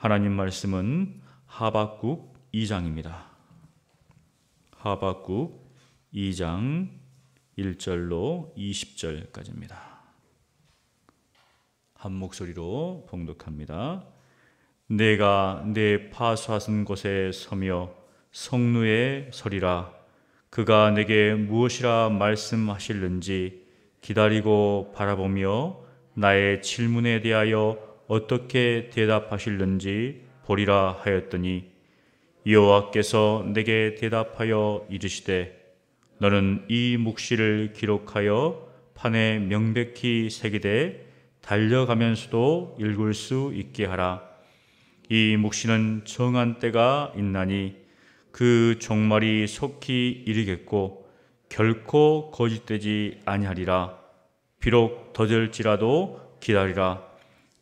하나님 말씀은 하박국 2장입니다. 하박국 2장 1절로 20절까지입니다. 한 목소리로 봉독합니다. 내가 내 파수하신 곳에 서며 성루에 서리라. 그가 내게 무엇이라 말씀하실는지 기다리고 바라보며 나의 질문에 대하여 어떻게 대답하실는지 보리라 하였더니 여호와께서 내게 대답하여 이르시되 너는 이 묵시를 기록하여 판에 명백히 새기되 달려가면서도 읽을 수 있게 하라. 이 묵시는 정한 때가 있나니 그 종말이 속히 이르겠고 결코 거짓되지 아니하리라. 비록 더딜지라도 기다리라.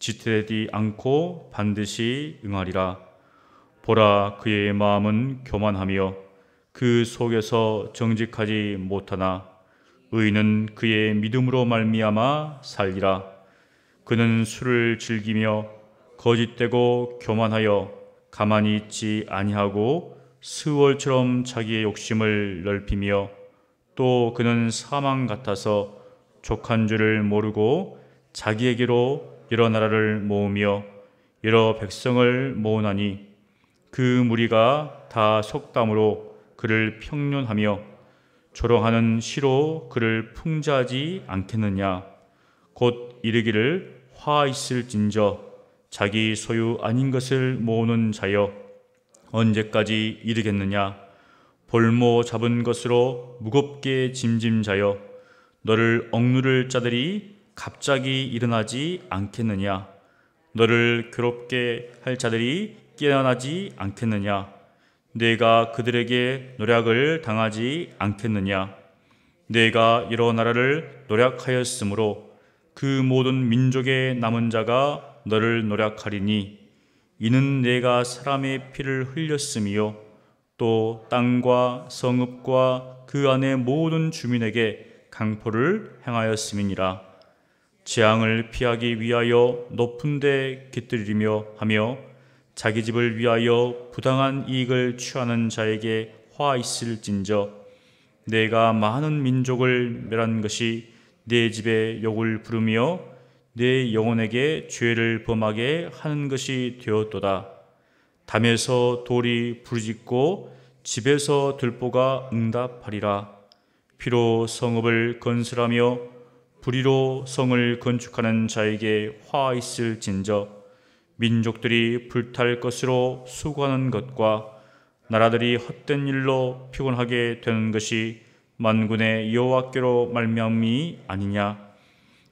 지체되지 않고 반드시 응하리라. 보라, 그의 마음은 교만하며 그 속에서 정직하지 못하나 의인은 그의 믿음으로 말미암아 살리라. 그는 술을 즐기며 거짓되고 교만하여 가만히 있지 아니하고 스월처럼 자기의 욕심을 넓히며 또 그는 사망 같아서 족한 줄을 모르고 자기에게로 여러 나라를 모으며 여러 백성을 모으나니 그 무리가 다 속담으로 그를 평론하며 조롱하는 시로 그를 풍자하지 않겠느냐. 곧 이르기를 화 있을진저 자기 소유 아닌 것을 모으는 자여 언제까지 이르겠느냐. 볼모 잡은 것으로 무겁게 짐진 자여 너를 억누를 자들이 갑자기 일어나지 않겠느냐. 너를 괴롭게 할 자들이 깨어나지 않겠느냐. 내가 그들에게 노략을 당하지 않겠느냐. 내가 여러 나라를 노략하였으므로 그 모든 민족의 남은 자가 너를 노략하리니 이는 내가 사람의 피를 흘렸으며 또 땅과 성읍과 그 안의 모든 주민에게 강포를 행하였음이니라. 재앙을 피하기 위하여 높은 데 깃들이며 하며 자기 집을 위하여 부당한 이익을 취하는 자에게 화 있을진저 내가 많은 민족을 멸한 것이 내 집에 욕을 부르며 내 영혼에게 죄를 범하게 하는 것이 되었도다. 담에서 돌이 부르짖고 집에서 들보가 응답하리라. 피로 성읍을 건설하며 불의로 성을 건축하는 자에게 화 있을진저 민족들이 불탈 것으로 수고하는 것과 나라들이 헛된 일로 피곤하게 되는 것이 만군의 여호와께로 말미암이 아니냐.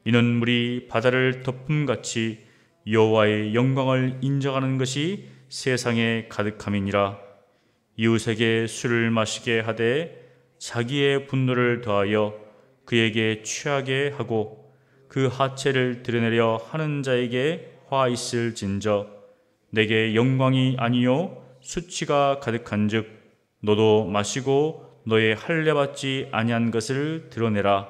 이는 물이 바다를 덮음같이 여호와의 영광을 인정하는 것이 세상에 가득함이니라. 이웃에게 술을 마시게 하되 자기의 분노를 더하여 그에게 취하게 하고 그 하체를 드러내려 하는 자에게 화 있을진저 내게 영광이 아니요 수치가 가득한즉 너도 마시고 너의 할례 받지 아니한 것을 드러내라.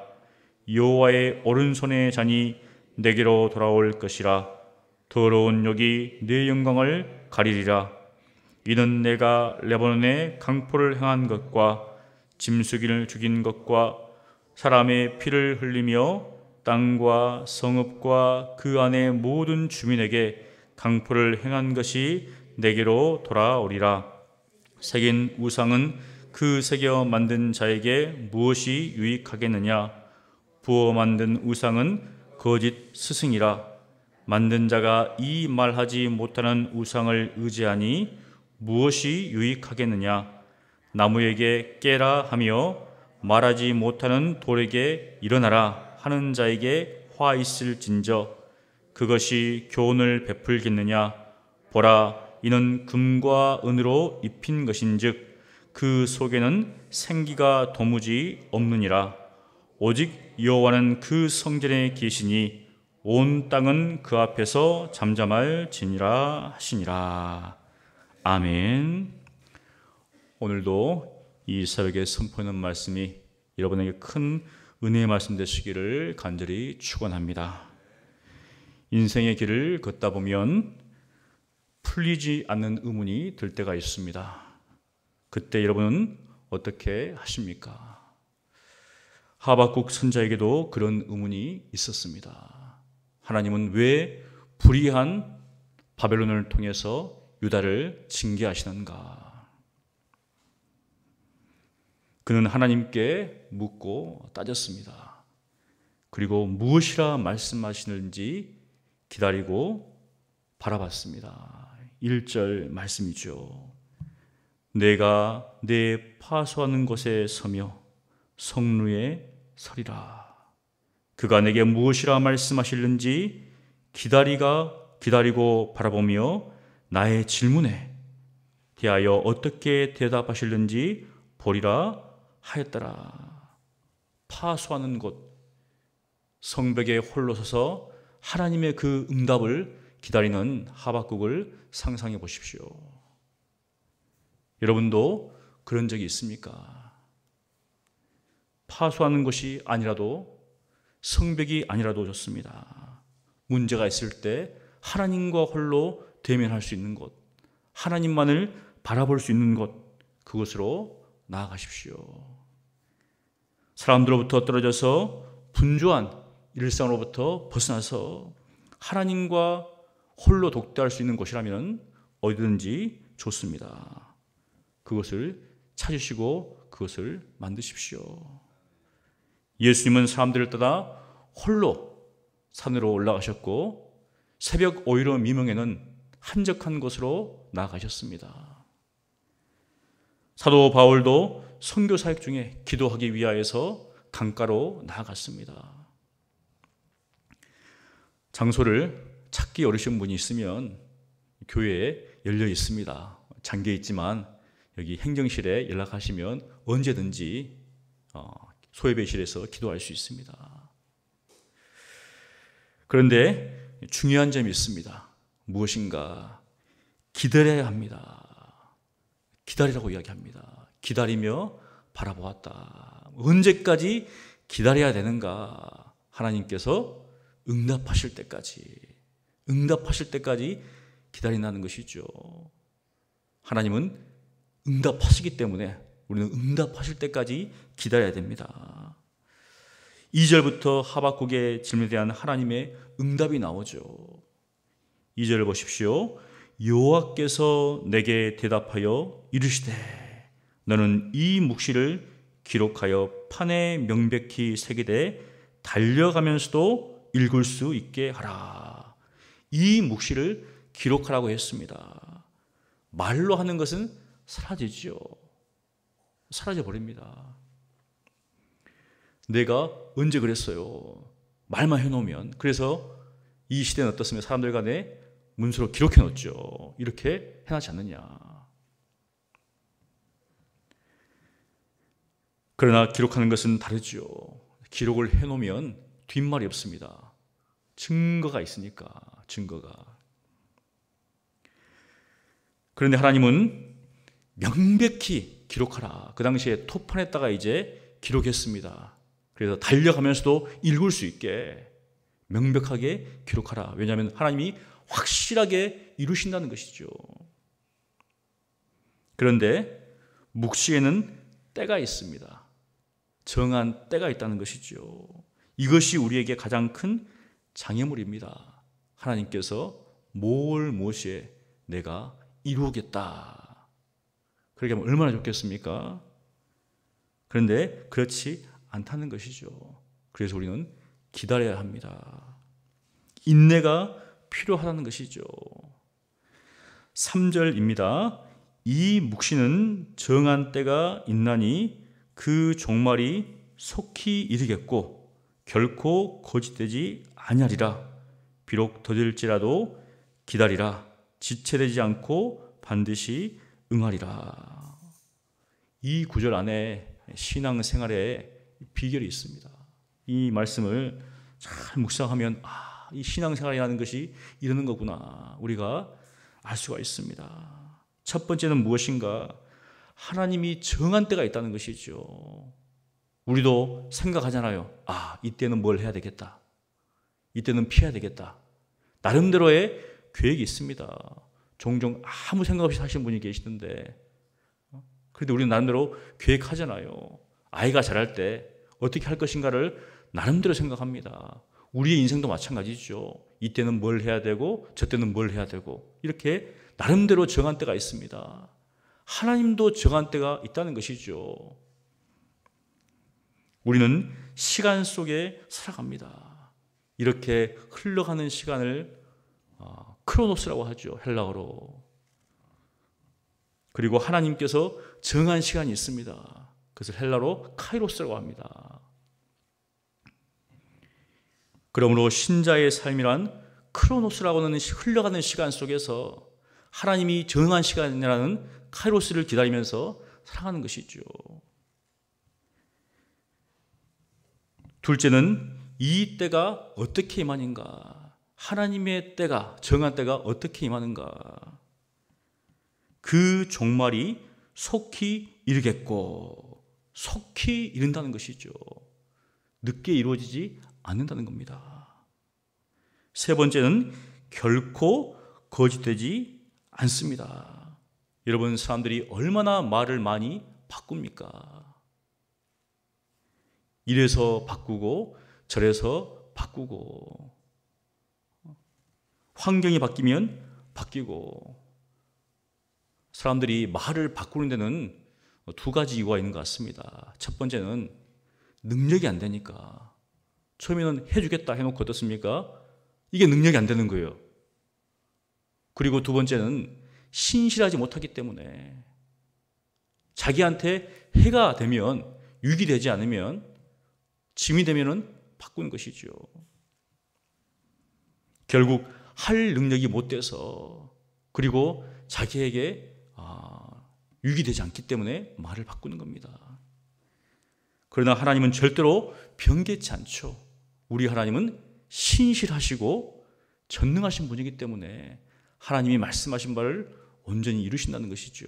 여호와의 오른손의 잔이 내게로 돌아올 것이라. 더러운 욕이 내 영광을 가리리라. 이는 내가 레바논에 강포를 행한 것과 짐승을 죽인 것과 사람의 피를 흘리며 땅과 성읍과 그 안의 모든 주민에게 강포를 행한 것이 내게로 돌아오리라. 새긴 우상은 그 새겨 만든 자에게 무엇이 유익하겠느냐. 부어 만든 우상은 거짓 스승이라. 만든 자가 이 말하지 못하는 우상을 의지하니 무엇이 유익하겠느냐. 나무에게 깨라 하며 말하지 못하는 돌에게 일어나라 하는 자에게 화 있을진저 그것이 교훈을 베풀겠느냐. 보라, 이는 금과 은으로 입힌 것인즉 그 속에는 생기가 도무지 없느니라. 오직 여호와는 그 성전에 계시니 온 땅은 그 앞에서 잠잠할지니라 하시니라. 아멘. 오늘도 이 새벽에 선포하는 말씀이 여러분에게 큰 은혜의 말씀 되시기를 간절히 축원합니다. 인생의 길을 걷다 보면 풀리지 않는 의문이 들 때가 있습니다. 그때 여러분은 어떻게 하십니까? 하박국 선자에게도 그런 의문이 있었습니다. 하나님은 왜 불의한 바벨론을 통해서 유다를 징계하시는가? 그는 하나님께 묻고 따졌습니다. 그리고 무엇이라 말씀하시는지 기다리고 바라봤습니다. 1절 말씀이죠. 내가 내 파수하는 곳에 서며 성루에 서리라. 그가 내게 무엇이라 말씀하실는지 기다리고 바라보며 나의 질문에 대하여 어떻게 대답하실는지 보리라 하였더라. 파수하는 곳, 성벽에 홀로 서서 하나님의 그 응답을 기다리는 하박국을 상상해 보십시오. 여러분도 그런 적이 있습니까? 파수하는 것이 아니라도, 성벽이 아니라도 좋습니다. 문제가 있을 때 하나님과 홀로 대면할 수 있는 곳, 하나님만을 바라볼 수 있는 곳, 그곳으로 나아가십시오. 사람들로부터 떨어져서 분주한 일상으로부터 벗어나서 하나님과 홀로 독대할 수 있는 곳이라면 어디든지 좋습니다. 그것을 찾으시고 그것을 만드십시오. 예수님은 사람들을 따라 홀로 산으로 올라가셨고 새벽 오이로 미명에는 한적한 곳으로 나아가셨습니다. 사도 바울도 선교 사역 중에 기도하기 위하여서 강가로 나아갔습니다. 장소를 찾기 어려우신 분이 있으면 교회에 열려 있습니다. 잠겨 있지만 여기 행정실에 연락하시면 언제든지 소예배실에서 기도할 수 있습니다. 그런데 중요한 점이 있습니다. 무엇인가? 기다려야 합니다. 기다리라고 이야기합니다. 기다리며 바라보았다. 언제까지 기다려야 되는가? 하나님께서 응답하실 때까지 기다린다는 것이죠. 하나님은 응답하시기 때문에 우리는 응답하실 때까지 기다려야 됩니다. 2절부터 하박국의 질문에 대한 하나님의 응답이 나오죠. 2절을 보십시오. 여호와께서 내게 대답하여 이르시되 너는 이 묵시를 기록하여 판에 명백히 새기되 달려가면서도 읽을 수 있게 하라. 이 묵시를 기록하라고 했습니다. 말로 하는 것은 사라지죠. 사라져 버립니다. 내가 언제 그랬어요? 말만 해놓으면. 그래서 이 시대는 어떻습니까? 사람들 간에 문서로 기록해 놓죠. 이렇게 해놨지 않느냐. 그러나 기록하는 것은 다르죠. 기록을 해놓으면 뒷말이 없습니다. 증거가 있으니까, 증거가. 그런데 하나님은 명백히 기록하라. 그 당시에 토판에다가 이제 기록했습니다. 그래서 달려가면서도 읽을 수 있게 명백하게 기록하라. 왜냐하면 하나님이 확실하게 이루신다는 것이죠. 그런데 묵시에는 때가 있습니다. 정한 때가 있다는 것이죠. 이것이 우리에게 가장 큰 장애물입니다. 하나님께서 무엇에 내가 이루겠다. 그렇게 하면 얼마나 좋겠습니까? 그런데 그렇지 않다는 것이죠. 그래서 우리는 기다려야 합니다. 인내가 필요하다는 것이죠. 3절입니다. 이 묵시는 정한 때가 있나니 그 종말이 속히 이르겠고 결코 거짓되지 아니하리라. 비록 더딜지라도 기다리라. 지체되지 않고 반드시 응하리라. 이 구절 안에 신앙생활의 비결이 있습니다. 이 말씀을 잘 묵상하면 이 신앙생활이라는 것이 이러는 거구나 우리가 알 수가 있습니다. 첫 번째는 무엇인가? 하나님이 정한 때가 있다는 것이죠. 우리도 생각하잖아요. 이때는 뭘 해야 되겠다. 이때는 피해야 되겠다. 나름대로의 계획이 있습니다. 종종 아무 생각 없이 사시는 분이 계시던데, 그런데 우리는 나름대로 계획하잖아요. 아이가 자랄 때 어떻게 할 것인가를 나름대로 생각합니다. 우리의 인생도 마찬가지죠. 이때는 뭘 해야 되고 저때는 뭘 해야 되고 이렇게 나름대로 정한 때가 있습니다. 하나님도 정한 때가 있다는 것이죠. 우리는 시간 속에 살아갑니다. 이렇게 흘러가는 시간을 크로노스라고 하죠. 헬라어로. 그리고 하나님께서 정한 시간이 있습니다. 그것을 헬라로 카이로스라고 합니다. 그러므로 신자의 삶이란 크로노스라고 하는 흘러가는 시간 속에서 하나님이 정한 시간이라는 카이로스를 기다리면서 살아가는 것이죠. 둘째는 이 때가 어떻게 임하는가? 하나님의 때가, 정한 때가 어떻게 임하는가? 그 종말이 속히 이르겠고, 속히 이른다는 것이죠. 늦게 이루어지지 않는다는 겁니다. 세 번째는 결코 거짓되지 않습니다. 여러분, 사람들이 얼마나 말을 많이 바꿉니까? 이래서 바꾸고 저래서 바꾸고, 환경이 바뀌면 바뀌고, 사람들이 말을 바꾸는 데는 두 가지 이유가 있는 것 같습니다. 첫 번째는 능력이 안 되니까. 처음에는 해주겠다 해놓고 어떻습니까? 이게 능력이 안 되는 거예요. 그리고 두 번째는 신실하지 못하기 때문에, 자기한테 해가 되면, 유익이 되지 않으면, 짐이 되면 바꾸는 것이죠. 결국 할 능력이 못 돼서, 그리고 자기에게 유익이 되지 않기 때문에 말을 바꾸는 겁니다. 그러나 하나님은 절대로 변개치 않죠. 우리 하나님은 신실하시고 전능하신 분이기 때문에 하나님이 말씀하신 바를 온전히 이루신다는 것이죠.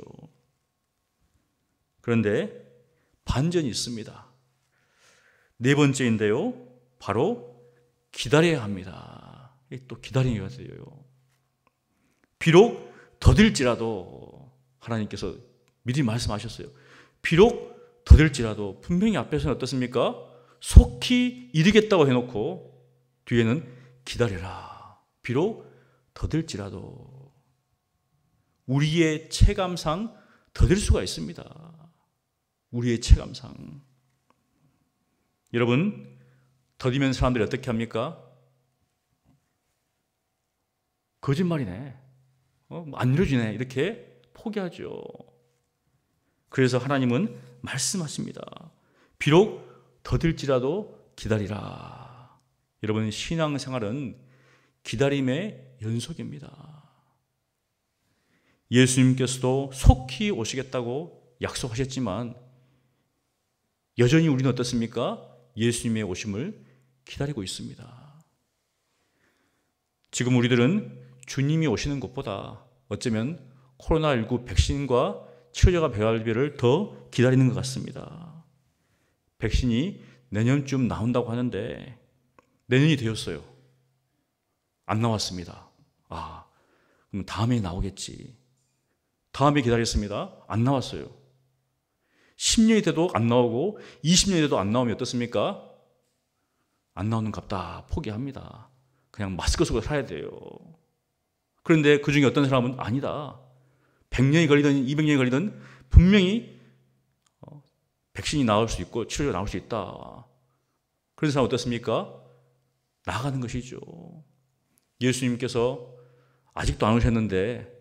그런데 반전이 있습니다. 네 번째인데요, 바로 기다려야 합니다. 또 기다려야 돼요. 비록 더딜지라도, 하나님께서 미리 말씀하셨어요. 비록 더딜지라도, 분명히 앞에서는 어떻습니까? 속히 이르겠다고 해놓고 뒤에는 기다려라. 비록 더딜지라도. 우리의 체감상 더딜 수가 있습니다. 우리의 체감상. 여러분, 더디면 사람들이 어떻게 합니까? 거짓말이네, 안 이루어지네, 이렇게 포기하죠. 그래서 하나님은 말씀하십니다. 비록 더딜지라도 기다리라. 여러분, 신앙생활은 기다림의 연속입니다. 예수님께서도 속히 오시겠다고 약속하셨지만 여전히 우리는 어떻습니까? 예수님의 오심을 기다리고 있습니다. 지금 우리들은 주님이 오시는 것보다 어쩌면 코로나19 백신과 치료제가 배달비를 더 기다리는 것 같습니다. 백신이 내년쯤 나온다고 하는데 내년이 되었어요. 안 나왔습니다. 그럼 다음에 나오겠지. 다음에 기다렸습니다. 안 나왔어요. 10년이 돼도 안 나오고 20년이 돼도 안 나오면 어떻습니까? 안 나오는 갑다 포기합니다. 그냥 마스크 쓰고 살아야 돼요. 그런데 그 중에 어떤 사람은 아니다. 100년이 걸리든 200년이 걸리든 분명히 백신이 나올 수 있고 치료제가 나올 수 있다. 그런 사람 어떻습니까? 나아가는 것이죠. 예수님께서 아직도 안 오셨는데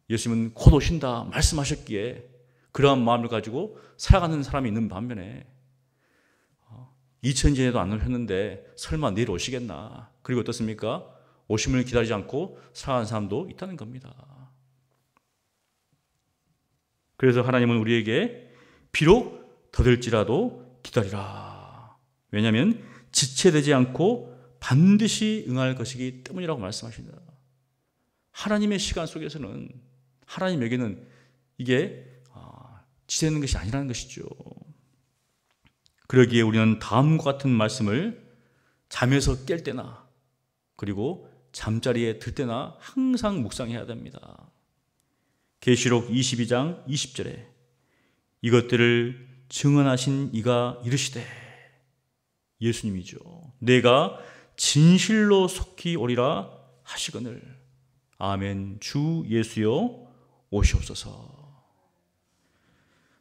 예수님은 곧 오신다 말씀하셨기에 그러한 마음을 가지고 살아가는 사람이 있는 반면에 2000년 전에도 안 오셨는데 설마 내일 오시겠나. 그리고 어떻습니까? 오심을 기다리지 않고 살아가는 사람도 있다는 겁니다. 그래서 하나님은 우리에게 비록 더딜지라도 기다리라. 왜냐하면 지체되지 않고 반드시 응할 것이기 때문이라고 말씀하십니다. 하나님의 시간 속에서는 하나님에게는 이게 지체되는 것이 아니라는 것이죠. 그러기에 우리는 다음과 같은 말씀을 잠에서 깰 때나 그리고 잠자리에 들 때나 항상 묵상해야 됩니다. 계시록 22장 20절에 이것들을 증언하신 이가 이르시되, 예수님이죠. 내가 진실로 속히 오리라 하시거늘. 아멘. 주 예수여 오시옵소서.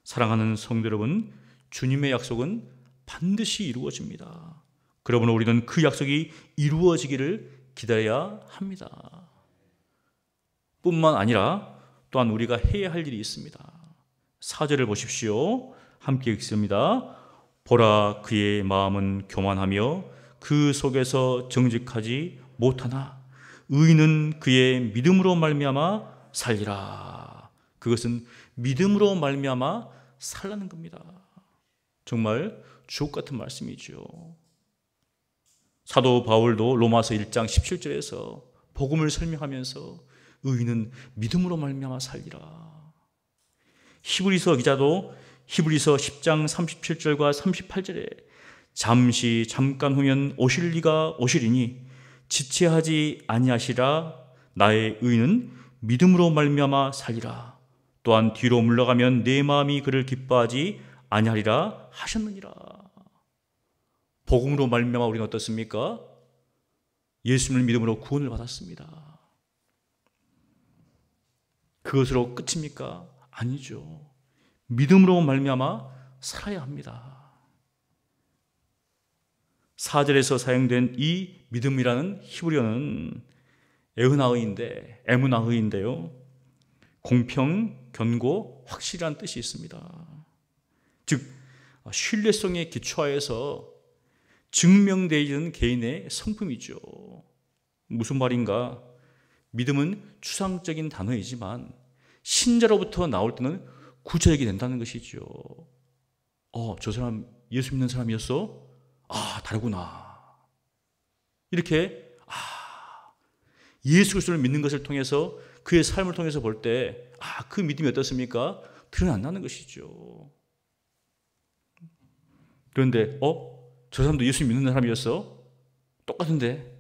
사랑하는 성도 여러분, 주님의 약속은 반드시 이루어집니다. 그러므로 우리는 그 약속이 이루어지기를 기다려야 합니다. 뿐만 아니라 또한 우리가 해야 할 일이 있습니다. 4절을 보십시오. 함께 읽습니다. 보라, 그의 마음은 교만하며 그 속에서 정직하지 못하나 의인은 그의 믿음으로 말미암아 살리라. 그것은 믿음으로 말미암아 살라는 겁니다. 정말 주옥 같은 말씀이죠. 사도 바울도 로마서 1장 17절에서 복음을 설명하면서 의인은 믿음으로 말미암아 살리라. 히브리서 기자도 히브리서 10장 37절과 38절에 잠깐 후면 오실 이가 오시리니 지체하지 아니하시라. 나의 의인은 믿음으로 말미암아 살리라. 또한 뒤로 물러가면 내 마음이 그를 기뻐하지 아니하리라 하셨느니라. 복음으로 말미암아 우리는 어떻습니까? 예수님을 믿음으로 구원을 받았습니다. 그것으로 끝입니까? 아니죠. 믿음으로 말미암아 살아야 합니다. 4절에서 사용된 이 믿음이라는 히브리어는 에무나흐인데요. 공평, 견고, 확실한 뜻이 있습니다. 즉 신뢰성에 기초하여서 증명되어 있는 개인의 성품이죠. 무슨 말인가? 믿음은 추상적인 단어이지만 신자로부터 나올 때는 구체적이 된다는 것이죠. 저 사람 예수 믿는 사람이었어? 다르구나. 이렇게 예수 그리스도를 믿는 것을 통해서 그의 삶을 통해서 볼 때 그 믿음이 어떻습니까? 드러난다는 것이죠. 그런데 저 사람도 예수 믿는 사람이었어? 똑같은데?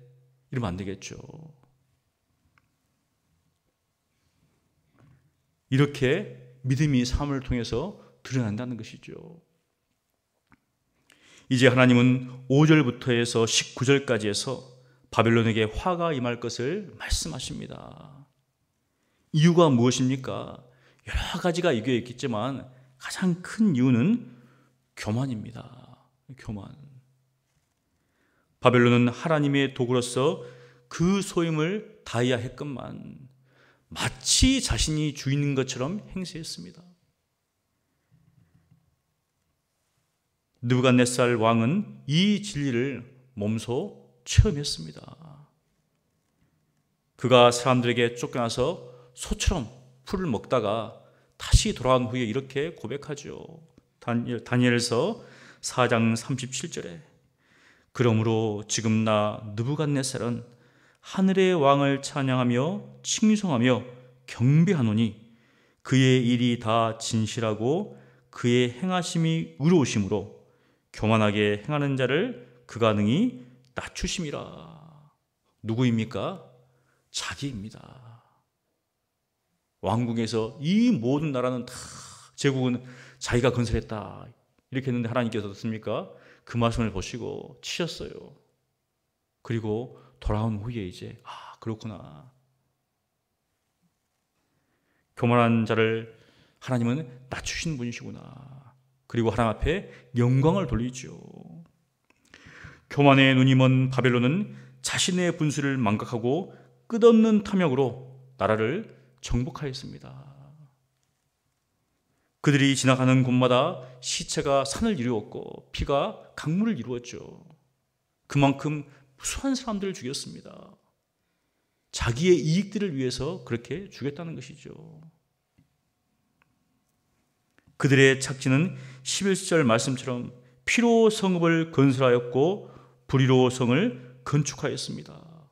이러면 안 되겠죠. 이렇게 믿음이 삶을 통해서 드러난다는 것이죠. 이제 하나님은 5절부터 해서 19절까지 해서 바벨론에게 화가 임할 것을 말씀하십니다. 이유가 무엇입니까? 여러 가지가 이겨 있겠지만 가장 큰 이유는 교만입니다. 교만. 바벨론은 하나님의 도구로서 그 소임을 다해야 했건만 마치 자신이 주인인 것처럼 행세했습니다. 느부갓네살 왕은 이 진리를 몸소 체험했습니다. 그가 사람들에게 쫓겨나서 소처럼 풀을 먹다가 다시 돌아온 후에 이렇게 고백하죠. 다니엘서 4장 37절에 그러므로 지금 나 느부갓네살은 하늘의 왕을 찬양하며 칭송하며 경배하노니 그의 일이 다 진실하고 그의 행하심이 의로우심으로 교만하게 행하는 자를 그가 능히 낮추심이라. 누구입니까? 자기입니다. 왕궁에서 이 모든 나라는 다 제국은 자기가 건설했다 이렇게 했는데 하나님께서 어떻습니까? 그 말씀을 보시고 치셨어요. 그리고 돌아온 후에 이제 그렇구나. 교만한 자를 하나님은 낮추신 분이시구나. 그리고 하나님 앞에 영광을 돌리죠. 교만의 눈이 먼 바벨론은 자신의 분수를 망각하고 끝없는 탐욕으로 나라를 정복하였습니다. 그들이 지나가는 곳마다 시체가 산을 이루었고 피가 강물을 이루었죠. 그만큼 무수한 사람들을 죽였습니다. 자기의 이익들을 위해서 그렇게 죽였다는 것이죠. 그들의 착지는 11절 말씀처럼 피로 성읍을 건설하였고 불의로 성을 건축하였습니다.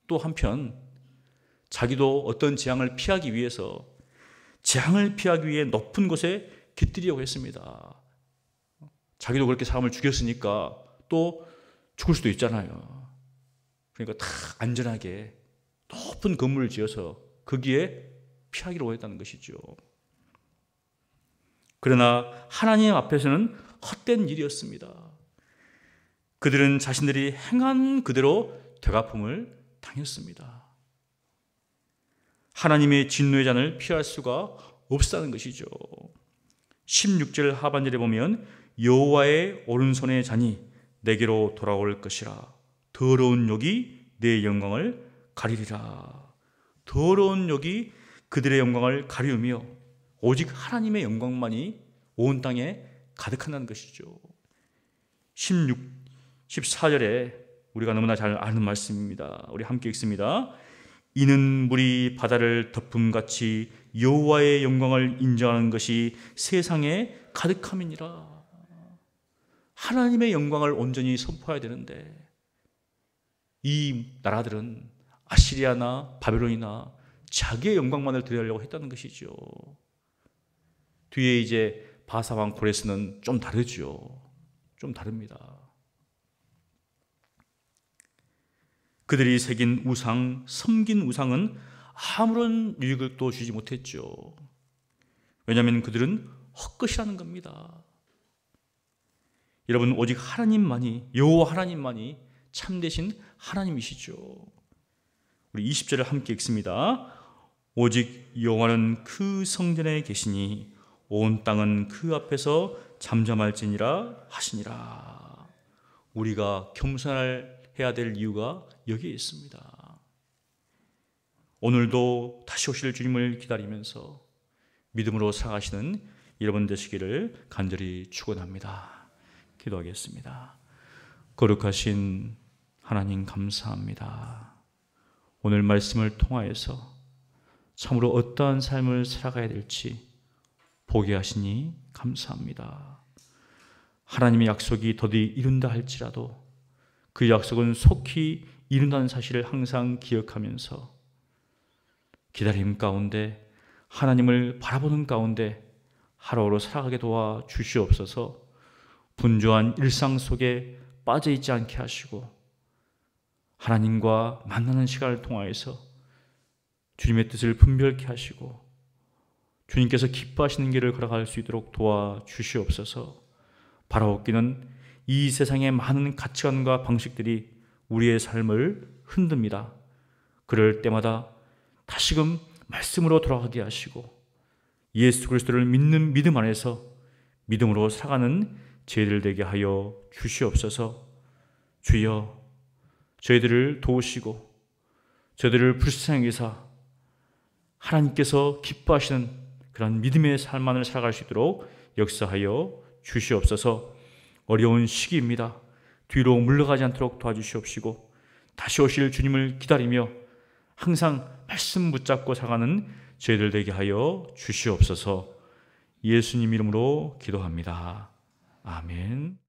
또 한편 자기도 어떤 재앙을 피하기 위해서 재앙을 피하기 위해 높은 곳에 깃들이려고 했습니다. 자기도 그렇게 사람을 죽였으니까 또 죽을 수도 있잖아요. 그러니까 다 안전하게 높은 건물을 지어서 거기에 피하기로 원했다는 것이죠. 그러나 하나님 앞에서는 헛된 일이었습니다. 그들은 자신들이 행한 그대로 되갚음을 당했습니다. 하나님의 진노의 잔을 피할 수가 없다는 것이죠. 16절 하반절에 보면 여호와의 오른손의 잔이 내게로 돌아올 것이라. 더러운 욕이 내 영광을 가리리라. 더러운 욕이 그들의 영광을 가리우며 오직 하나님의 영광만이 온 땅에 가득한다는 것이죠. 14절에 우리가 너무나 잘 아는 말씀입니다. 우리 함께 읽습니다. 이는 물이 바다를 덮음같이 여호와의 영광을 인정하는 것이 세상에 가득함이니라. 하나님의 영광을 온전히 선포해야 되는데 이 나라들은 아시리아나 바벨론이나 자기의 영광만을 드리려고 했다는 것이죠. 뒤에 이제 바사왕 고레스는 좀 다르죠. 좀 다릅니다. 그들이 새긴 우상, 섬긴 우상은 아무런 유익도 주지 못했죠. 왜냐하면 그들은 헛것이라는 겁니다. 여러분, 오직 하나님만이, 여호와 하나님만이 참되신 하나님이시죠. 우리 20절을 함께 읽습니다. 오직 여호와는 그 성전에 계시니 온 땅은 그 앞에서 잠잠할지니라 하시니라. 우리가 겸손해야 될 이유가 여기에 있습니다. 오늘도 다시 오실 주님을 기다리면서 믿음으로 살아가시는 여러분 되시기를 간절히 축원합니다. 기도하겠습니다. 거룩하신 하나님 감사합니다. 오늘 말씀을 통하여서 참으로 어떠한 삶을 살아가야 될지 보게 하시니 감사합니다. 하나님의 약속이 더디 이룬다 할지라도 그 약속은 속히 이룬다는 사실을 항상 기억하면서 기다림 가운데 하나님을 바라보는 가운데 하루하루 살아가게 도와 주시옵소서. 분주한 일상 속에 빠져 있지 않게 하시고 하나님과 만나는 시간을 통하여서 주님의 뜻을 분별케 하시고 주님께서 기뻐하시는 길을 걸어갈 수 있도록 도와주시옵소서. 바라옵기는 이 세상의 많은 가치관과 방식들이 우리의 삶을 흔듭니다. 그럴 때마다 다시금 말씀으로 돌아가게 하시고 예수 그리스도를 믿는 믿음 안에서 믿음으로 살아가는 저희들 되게 하여 주시옵소서. 주여, 저희들을 도우시고 저희들을 불쌍히 여기사 하나님께서 기뻐하시는 그런 믿음의 삶만을 살아갈 수 있도록 역사하여 주시옵소서. 어려운 시기입니다. 뒤로 물러가지 않도록 도와주시옵시고 다시 오실 주님을 기다리며 항상 말씀 붙잡고 살아가는 저희들 되게 하여 주시옵소서. 예수님 이름으로 기도합니다. 아멘.